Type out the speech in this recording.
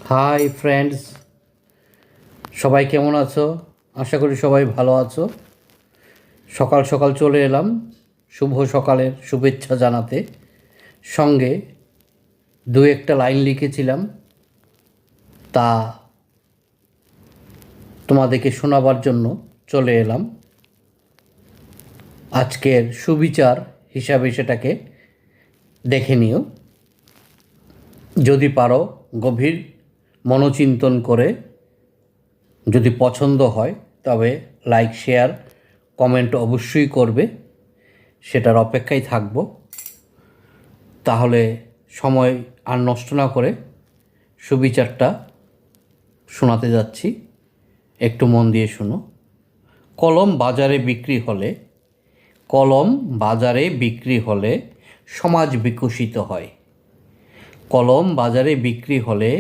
Hi friends, সবাই কেমন আছো? আশা করি সবাই ভালো আছো। সকাল সকাল চলে এলাম শুভ সকালের শুভেচ্ছা জানাতে। সঙ্গে দু একটা লাইন লিখেছিলাম, তা তোমাদেরকে শোনাবার জন্য চলে এলাম। আজকের সুবিচার হিসাবে সেটাকে দেখে নিও। যদি পারো গভীর মনোচিন্তন করে, যদি পছন্দ হয় তবে লাইক, শেয়ার, কমেন্ট অবশ্যই করবে। সেটার অপেক্ষায় থাকব। তাহলে সময় আর নষ্ট না করে সুবিচারটা শোনাতে যাচ্ছি, একটু মন দিয়ে শোনো। কলম বাজারে বিক্রি হলে সমাজ বিকশিত হয়। কলম বাজারে বিক্রি হলে